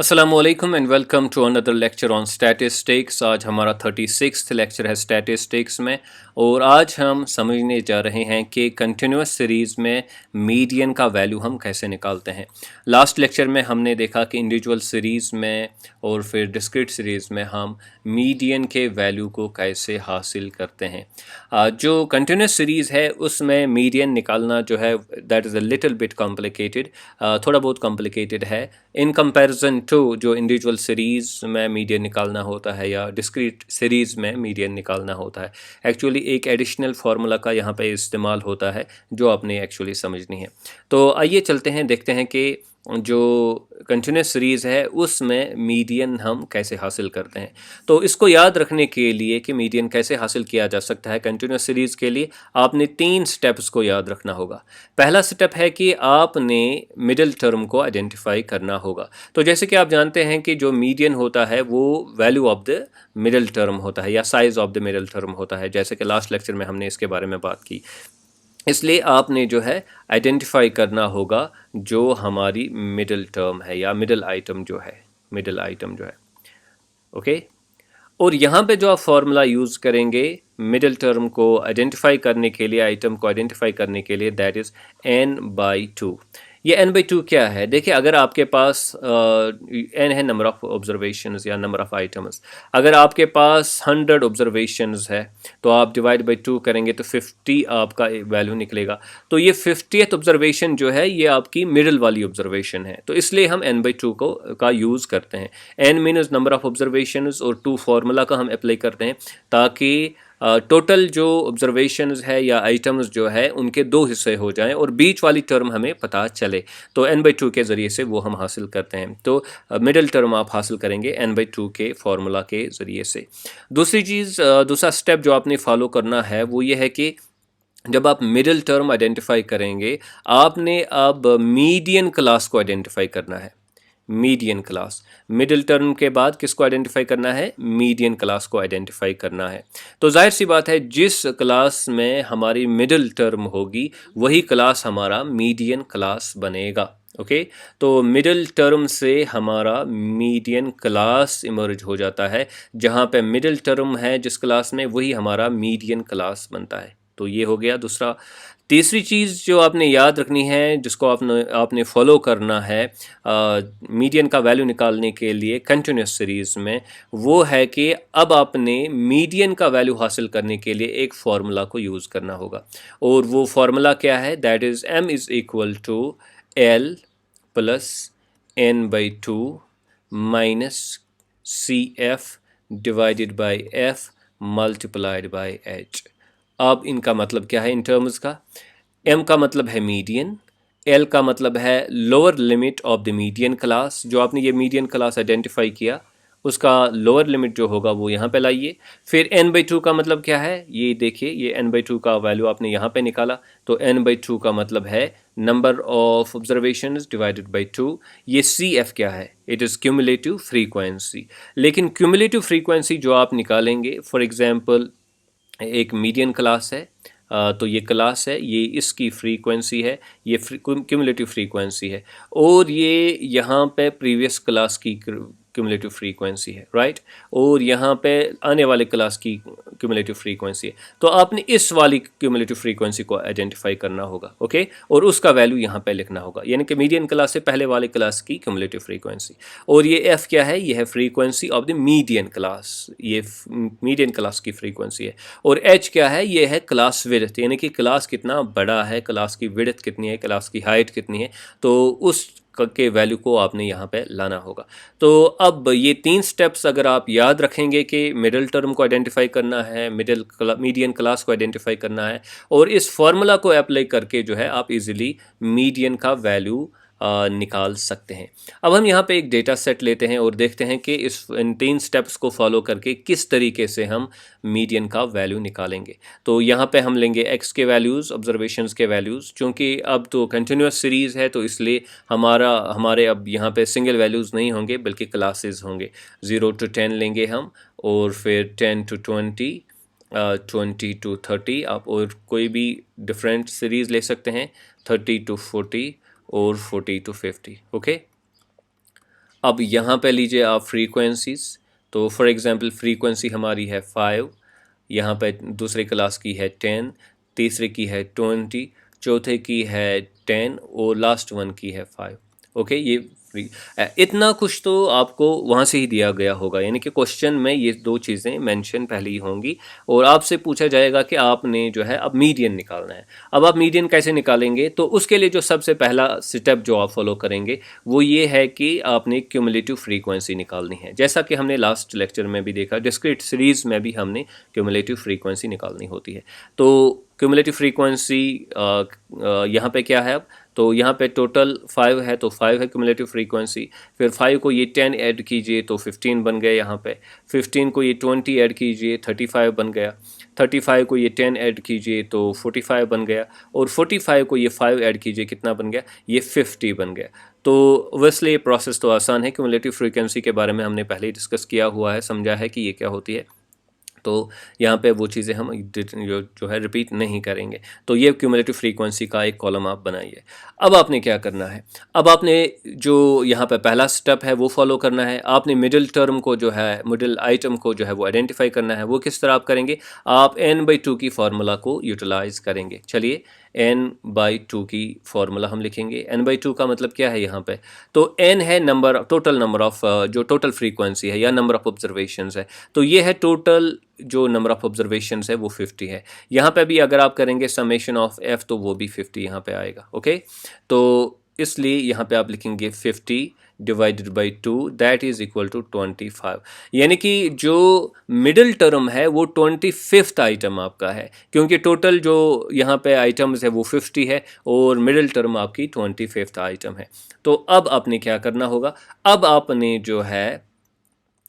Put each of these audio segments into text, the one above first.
Aslam and welcome to another lecture on statistics. आज हमारा 36th lecture है स्टैटिस्टिक्स में और आज हम समझने जा रहे हैं कि कंटिन्यूस सीरीज़ में मीडियन का वैल्यू हम कैसे निकालते हैं। लास्ट लेक्चर में हमने देखा कि इंडिविजुअल सीरीज़ में और फिर डिस्क्रीट सीरीज़ में हम मीडियन के वैल्यू को कैसे हासिल करते हैं। जो कंटिन्यूस सीरीज़ है उसमें मीडियन निकालना जो है that is a little bit complicated, थोड़ा बहुत कॉम्प्लिकेटेड है इन कंपैरिजन टू जो इंडिविजुअल सीरीज़ में मीडियन निकालना होता है या डिस्क्रीट सीरीज़ में मीडियन निकालना होता है। एक्चुअली एक एडिशनल फार्मूला का यहाँ पे इस्तेमाल होता है जो आपने एक्चुअली समझनी है। तो आइए चलते हैं, देखते हैं कि जो कंटिन्यूस सीरीज़ है उसमें मीडियन हम कैसे हासिल करते हैं। तो इसको याद रखने के लिए कि मीडियन कैसे हासिल किया जा सकता है कंटिन्यूस सीरीज़ के लिए आपने 3 स्टेप्स को याद रखना होगा। पहला स्टेप है कि आपने मिडिल टर्म को आइडेंटिफाई करना होगा। तो जैसे कि आप जानते हैं कि जो मीडियन होता है वो value of the middle term होता है या size of the middle term होता है, जैसे कि लास्ट लेक्चर में हमने इसके बारे में बात की। इसलिए आपने जो है आइडेंटिफाई करना होगा जो हमारी मिडिल टर्म है या मिडिल आइटम जो है, ओके। और यहाँ पे जो आप फॉर्मूला यूज़ करेंगे मिडिल टर्म को आइडेंटिफाई करने के लिए, आइटम को आइडेंटिफाई करने के लिए, दैट इज़ n/2। ये n/2 क्या है? देखिए, अगर आपके पास n है नंबर ऑफ ऑब्जर्वेशंस या नंबर ऑफ आइटम्स। अगर आपके पास 100 ऑब्जर्वेशंस है तो आप डिवाइड बाई 2 करेंगे तो 50 आपका वैल्यू निकलेगा। तो ये 50th ऑब्जर्वेशन जो है ये आपकी मिडिल वाली ऑब्जर्वेशन है, तो इसलिए हम n/2 का यूज़ करते हैं। n means number of observations और 2 फार्मूला का हम अप्लाई करते हैं ताकि टोटल जो ऑब्जर्वेशंस है या आइटम्स जो है उनके 2 हिस्से हो जाएं और बीच वाली टर्म हमें पता चले, तो n/2 के ज़रिए से वो हम हासिल करते हैं। तो मिडिल टर्म आप हासिल करेंगे n/2 के फार्मूला के ज़रिए से। दूसरी चीज़, दूसरा स्टेप जो आपने फॉलो करना है वो ये है कि जब आप मिडिल टर्म आइडेंटिफाई करेंगे आपने अब मीडियन क्लास को आइडेंटिफाई करना है। मीडियन क्लास, मिडिल टर्म के बाद किसको आइडेंटिफाई करना है? मीडियन क्लास को आइडेंटिफाई करना है। तो जाहिर सी बात है जिस क्लास में हमारी मिडिल टर्म होगी वही क्लास हमारा मीडियन क्लास बनेगा, ओके। तो मिडिल टर्म से हमारा मीडियन क्लास इमर्ज हो जाता है। जहाँ पे मिडिल टर्म है जिस क्लास में वही हमारा मीडियन क्लास बनता है। तो ये हो गया दूसरा। तीसरी चीज़ जो आपने याद रखनी है, जिसको आपने फॉलो करना है मीडियन का वैल्यू निकालने के लिए कंटिन्यूस सीरीज़ में, वो है कि अब आपने मीडियन का वैल्यू हासिल करने के लिए एक फार्मूला को यूज़ करना होगा। और वो फार्मूला क्या है? That is m is equal to l plus n/2 minus CF divided by F multiplied by H। अब इनका मतलब क्या है इन टर्म्स का? m का मतलब है मीडियन, l का मतलब है lower limit of the median class. जो आपने ये मीडियन क्लास आइडेंटिफाई किया उसका लोअर लिमिट जो होगा वो यहाँ पे लाइए। फिर n/2 का मतलब क्या है? ये देखिए, ये n/2 का वैल्यू आपने यहाँ पे निकाला, तो n/2 का मतलब है number of observations divided by 2। ये CF क्या है? It is cumulative frequency. लेकिन क्यूमुलेटिव फ्रीक्वेंसी जो आप निकालेंगे, फॉर एग्जांपल एक मीडियन क्लास है, तो ये क्लास है, ये इसकी फ्रीक्वेंसी है, ये क्यूमुलेटिव फ्रीक्वेंसी है, और ये यहाँ पे प्रीवियस क्लास की क्यूमुलेटिव फ्रीक्वेंसी है, राइट। और यहाँ पे आने वाले क्लास की क्यूमुलेटिव फ्रीक्वेंसी है। तो आपने इस वाली क्यूमुलेटिव फ्रीक्वेंसी को आइडेंटिफाई करना होगा, ओके, और उसका वैल्यू यहाँ पे लिखना होगा, यानी कि मीडियन क्लास से पहले वाले क्लास की क्यूमुलेटिव फ्रीक्वेंसी। और ये एफ क्या है? ये है frequency of the median class, ये मीडियन क्लास की फ्रीक्वेंसी है। और एच क्या है? ये है क्लास विड्थ, यानी कि क्लास कितना बड़ा है, क्लास की विड्थ कितनी है, क्लास की हाइट कितनी है, तो उस के वैल्यू को आपने यहाँ पे लाना होगा। तो अब ये 3 स्टेप्स अगर आप याद रखेंगे कि मिडिल टर्म को आइडेंटिफाई करना है, मीडियन क्लास को आइडेंटिफाई करना है, और इस फार्मूला को अप्लाई करके जो है आप इजीली मीडियन का वैल्यू निकाल सकते हैं। अब हम यहाँ पे एक डेटा सेट लेते हैं और देखते हैं कि इन 3 स्टेप्स को फॉलो करके किस तरीके से हम मीडियन का वैल्यू निकालेंगे। तो यहाँ पे हम लेंगे x के वैल्यूज़, ऑब्जर्वेशंस के वैल्यूज़। चूँकि अब तो कंटिन्यूस सीरीज़ है तो इसलिए हमारे अब यहाँ पे सिंगल वैल्यूज़ नहीं होंगे बल्कि क्लासेस होंगे। 0 to 10 लेंगे हम, और फिर 10 to 20, 20 to 30, आप और कोई भी डिफरेंट सीरीज़ ले सकते हैं, 30 to 40 और 40 to 50, ओके। अब यहाँ पे लीजिए आप फ्रीक्वेंसीज, तो फॉर एग्जांपल फ्रीक्वेंसी हमारी है 5, यहाँ पे दूसरे क्लास की है 10, तीसरे की है 20, चौथे की है 10 और लास्ट वन की है 5। ओके, ये इतना कुछ तो आपको वहाँ से ही दिया गया होगा, यानी कि क्वेश्चन में ये दो चीज़ें मेंशन पहले ही होंगी और आपसे पूछा जाएगा कि आपने जो है अब मीडियन निकालना है। अब आप मीडियन कैसे निकालेंगे, तो उसके लिए जो सबसे पहला स्टेप जो आप फॉलो करेंगे वो ये है कि आपने क्यूमुलेटिव फ्रीक्वेंसी निकालनी है। जैसा कि हमने लास्ट लेक्चर में भी देखा, डिस्क्रीट सीरीज़ में भी हमने क्यूमुलेटिव फ्रीक्वेंसी निकालनी होती है। तो क्यूमुलेटिव फ्रीक्वेंसी यहाँ पे क्या है अब, तो यहाँ पे टोटल 5 है, तो 5 है क्यूमुलेटिव फ्रीक्वेंसी। फिर 5 को ये 10 ऐड कीजिए तो 15 बन गया यहाँ पे। 15 को ये 20 ऐड कीजिए 35 बन गया। 35 को ये 10 ऐड कीजिए तो 45 बन गया। और 45 को ये 5 ऐड कीजिए, कितना बन गया, ये 50 बन गया। तो ओब्वियसली ये प्रोसेस तो आसान है, क्यूमुलेटिव फ्रीक्वेंसी के बारे में हमने पहले ही डिस्कस किया हुआ है, समझा है कि ये क्या होती है। तो यहाँ पे वो चीज़ें हम जो है रिपीट नहीं करेंगे। तो ये क्यूमुलेटिव फ्रीक्वेंसी का एक कॉलम आप बनाइए। अब आपने क्या करना है, अब आपने जो यहाँ पे पहला स्टेप है वो फॉलो करना है। आपने मिडिल टर्म को जो है, मिडिल आइटम को जो है वो आइडेंटिफाई करना है। वो किस तरह आप करेंगे, आप n/2 की फार्मूला को यूटिलाइज करेंगे। चलिए n/2 की फार्मूला हम लिखेंगे। n/2 का मतलब क्या है यहाँ पे, तो n है नंबर, टोटल नंबर ऑफ जो टोटल फ्रीक्वेंसी है या नंबर ऑफ ऑब्जर्वेशंस है, तो ये है टोटल जो नंबर ऑफ ऑब्जर्वेशंस है वो 50 है। यहाँ पे भी अगर आप करेंगे समेशन ऑफ f तो वो भी 50 यहाँ पे आएगा। ओके, तो इसलिए यहाँ पे आप लिखेंगे 50 divided by 2 that is equal to 25। यानी कि जो मिडिल टर्म है वो 25th आइटम आपका है, क्योंकि टोटल जो यहाँ पे आइटम्स है वो 50 है और मिडिल टर्म आपकी 25th आइटम है। तो अब आपने क्या करना होगा, अब आपने जो है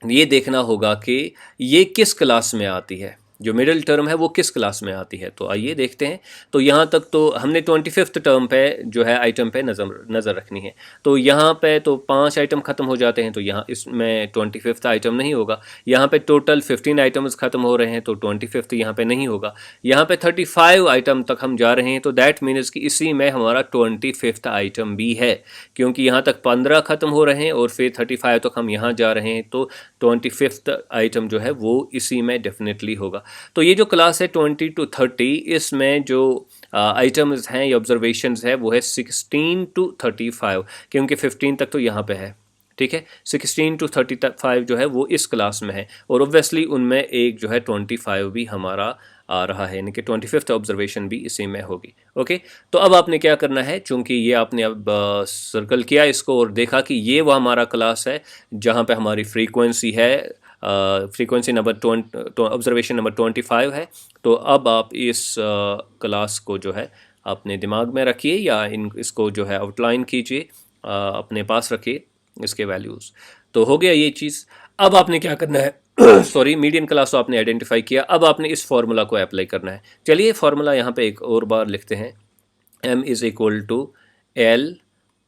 ये देखना होगा कि ये किस क्लास में आती है, जो मिडिल टर्म है वो किस क्लास में आती है। तो आइए देखते हैं। तो यहाँ तक तो हमने 25th टर्म पे जो है आइटम पे नज़र रखनी है। तो यहाँ पे तो 5 आइटम ख़त्म हो जाते हैं, तो यहाँ इसमें 25th आइटम नहीं होगा। यहाँ पे टोटल 15 आइटम्स ख़त्म हो रहे हैं, तो 25th यहाँ पे नहीं होगा। यहाँ पे 35 आइटम तक हम जा रहे हैं, तो दैट मीन्स कि इसी में हमारा 25th आइटम भी है, क्योंकि यहाँ तक 15 ख़त्म हो रहे हैं और फिर 35 तक हम यहाँ जा रहे हैं, तो 25th आइटम जो है वो इसी में डेफिनेटली होगा। तो ये जो क्लास है 20 to 30, इसमें जो आइटम्स हैं या ऑब्जर्वेशंस है वो है 16 to 35, क्योंकि 15 तक तो यहाँ पे है। ठीक है, 16 to 35 जो है वो इस क्लास में है, और ऑब्वियसली उनमें एक जो है 25 भी हमारा आ रहा है, यानी कि 25th ऑब्जर्वेशन भी इसी में होगी। ओके, तो अब आपने क्या करना है, चूंकि ये आपने अब सर्कल किया इसको और देखा कि ये वो हमारा क्लास है जहाँ पे हमारी फ्रीक्वेंसी है, फ्रीक्वेंसी नंबर ऑब्जर्वेशन नंबर 25 है। तो अब आप इस क्लास को जो है अपने दिमाग में रखिए या इसको जो है आउटलाइन कीजिए, अपने पास रखिए इसके वैल्यूज़। तो हो गया ये चीज़। अब आपने क्या करना है सॉरी, मीडियन क्लास तो आपने आइडेंटिफाई किया, अब आपने इस फार्मूला को अप्लाई करना है। चलिए फार्मूला यहाँ पे एक और बार लिखते हैं, m is equal to L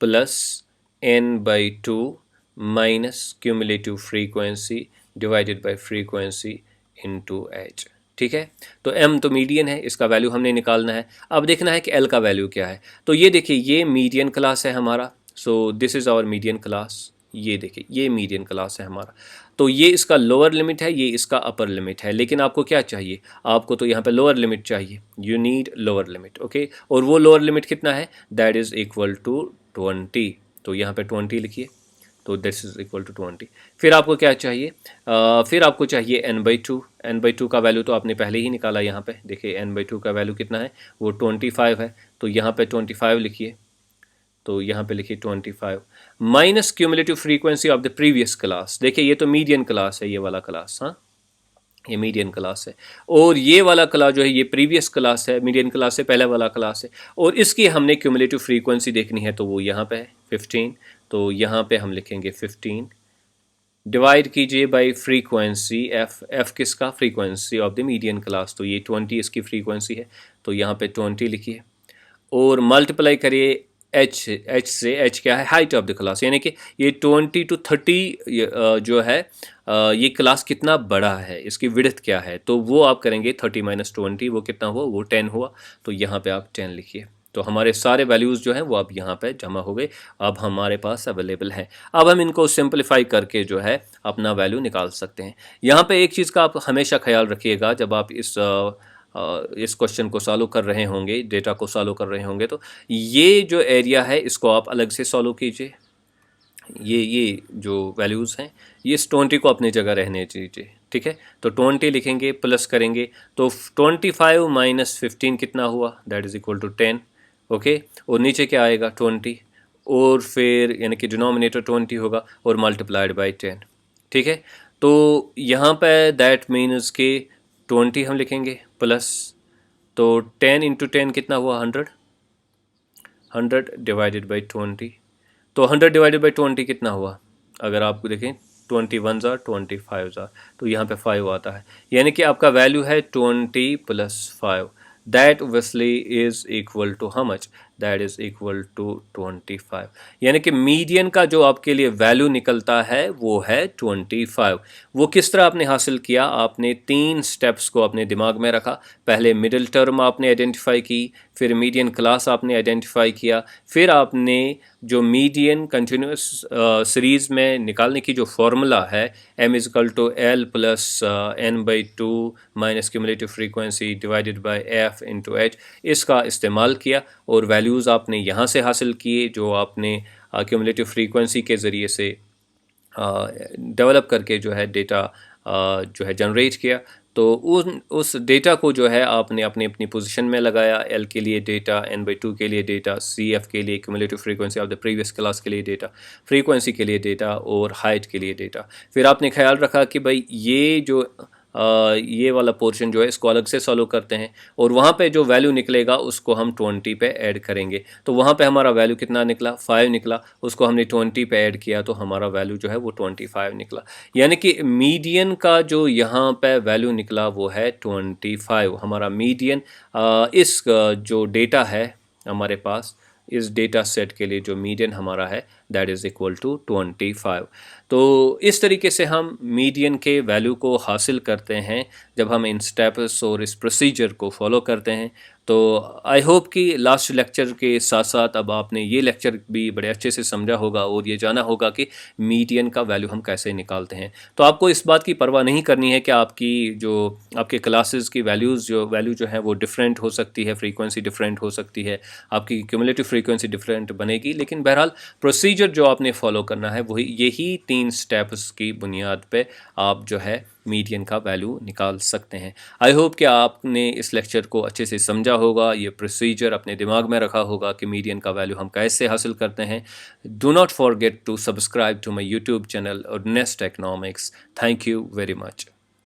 plus n/2 minus cumulative frequency divided by frequency into h। ठीक है, तो m तो मीडियन है, इसका वैल्यू हमने निकालना है। अब देखना है कि l का वैल्यू क्या है। तो ये देखिए, ये मीडियन क्लास है हमारा, so this is our median class. ये देखिए, ये मीडियन क्लास है हमारा। तो ये इसका लोअर लिमिट है, ये इसका अपर लिमिट है, लेकिन आपको क्या चाहिए, आपको तो यहाँ पे लोअर लिमिट चाहिए, you need lower limit. Okay, और वो लोअर लिमिट कितना है, दैट इज़ इक्वल टू 20। तो यहाँ पे 20 लिखिए, तो दिस इज इक्वल टू 20। फिर आपको क्या चाहिए, फिर आपको चाहिए n/2। n/2 का वैल्यू तो आपने पहले ही निकाला, यहाँ पे देखिए n/2 का वैल्यू कितना है, वो 25 है। तो यहाँ पे 25 लिखिए, तो यहाँ पे लिखिए 25 minus cumulative frequency of the previous class. देखिए ये तो मीडियन क्लास है, ये वाला क्लास, हाँ ये मीडियन क्लास है, और ये वाला क्लास जो है ये प्रीवियस क्लास है, मीडियन क्लास से पहले वाला क्लास है, और इसकी हमने क्यूमुलेटिव फ्रीक्वेंसी देखनी है, तो वो यहाँ पे है 15। तो यहाँ पे हम लिखेंगे 15 डिवाइड कीजिए बाय फ्रीक्वेंसी f किसका, frequency of the median class, तो ये 20 इसकी फ्रीक्वेंसी है, तो यहाँ पे 20 लिखिए, और मल्टीप्लाई करिए h से, h क्या है, हाइट ऑफ द क्लास, यानी कि ये 20 to 30 जो है ये क्लास कितना बड़ा है, इसकी विड्थ क्या है, तो वो आप करेंगे 30 - 20, वो कितना हुआ, वो 10 हुआ। तो यहाँ पे आप 10 लिखिए, तो हमारे सारे वैल्यूज़ जो हैं वो अब यहाँ पे जमा हो गए, अब हमारे पास अवेलेबल हैं। अब हम इनको सिंपलीफाई करके जो है अपना वैल्यू निकाल सकते हैं। यहाँ पे एक चीज़ का आप हमेशा ख्याल रखिएगा जब आप इस क्वेश्चन को सॉल्व कर रहे होंगे, डेटा को सॉल्व कर रहे होंगे, तो ये जो एरिया है इसको आप अलग से सॉल्व कीजिए। ये जो वैल्यूज़ हैं ये इस 20 को अपनी जगह रहने दीजिए, ठीक है। तो 20 लिखेंगे, प्लस करेंगे तो 25 माइनस 15 कितना हुआ, that is equal to 10, okay. और नीचे क्या आएगा 20, और फिर यानी कि डिनोमिनेटर 20 होगा और मल्टीप्लाइड बाई 10, ठीक है। तो यहाँ पे दैट मीन्स कि 20 हम लिखेंगे प्लस, तो 10 इंटू 10 कितना हुआ 100, 100 डिवाइडेड बाई 20, तो 100 डिवाइडेड बाई 20 कितना हुआ, अगर आप देखें 21 ज़ार 25 ज़ार, तो यहाँ पे 5 आता है, यानी कि आपका वैल्यू है 20 plus 5, that obviously is equal to how much, that is equal to 25। यानी कि मीडियन का जो आपके लिए वैल्यू निकलता है वो है 25। वो किस तरह आपने हासिल किया, आपने 3 स्टेप्स को अपने दिमाग में रखा। पहले मिडिल टर्म आपने आइडेंटिफाई की, फिर मीडियन क्लास आपने आइडेंटिफाई किया, फिर आपने जो मीडियन कंटिन्यूस सीरीज़ में निकालने की जो फार्मूला है m is equal to L plus n/2 minus cumulative frequency divided by f into h, इसका इस्तेमाल किया और वैल्यूज़ आपने यहाँ से हासिल किए जो आपने क्यूमुलेटिव फ्रीक्वेंसी के ज़रिए से डेवलप करके जो है डेटा जो है जनरेट किया। तो उस डेटा को जो है आपने अपनी अपनी पोजीशन में लगाया, एल के लिए डेटा, n/2 के लिए डेटा, CF के लिए cumulative frequency of the previous class के लिए डेटा, फ्रीक्वेंसी के लिए डेटा और हाइट के लिए डेटा। फिर आपने ख्याल रखा कि भाई ये जो ये वाला पोर्शन जो है इसको अलग से सॉल्व करते हैं और वहाँ पे जो वैल्यू निकलेगा उसको हम 20 पे ऐड करेंगे। तो वहाँ पे हमारा वैल्यू कितना निकला, 5 निकला, उसको हमने 20 पे ऐड किया तो हमारा वैल्यू जो है वो 25 निकला। यानी कि मीडियन का जो यहाँ पे वैल्यू निकला वो है 25। हमारा मीडियन इस जो डेटा है हमारे पास, इस डेटा सेट के लिए जो मीडियन हमारा है दैट इज़ इक्वल टू 25। तो इस तरीके से हम मीडियन के वैल्यू को हासिल करते हैं जब हम इन स्टेप्स और इस प्रोसीजर को फॉलो करते हैं। तो आई होप कि लास्ट लेक्चर के साथ साथ अब आपने ये लेक्चर भी बड़े अच्छे से समझा होगा और ये जाना होगा कि मीडियन का वैल्यू हम कैसे निकालते हैं। तो आपको इस बात की परवाह नहीं करनी है कि आपके क्लासेस की वैल्यू जो है वो डिफरेंट हो सकती है, फ्रीक्वेंसी डिफरेंट हो सकती है, आपकी क्यूमुलेटिव फ्रीक्वेंसी डिफरेंट बनेगी, लेकिन बहरहाल प्रोसीजर जो आपने फॉलो करना है वही यही 3 स्टेप्स की बुनियाद पे आप जो है मीडियन का वैल्यू निकाल सकते हैं। आई होप कि आपने इस लेक्चर को अच्छे से समझा होगा, ये प्रोसीजर अपने दिमाग में रखा होगा कि मीडियन का वैल्यू हम कैसे हासिल करते हैं। Do not forget to subscribe to my YouTube channel और Nest Economics. Thank you very much.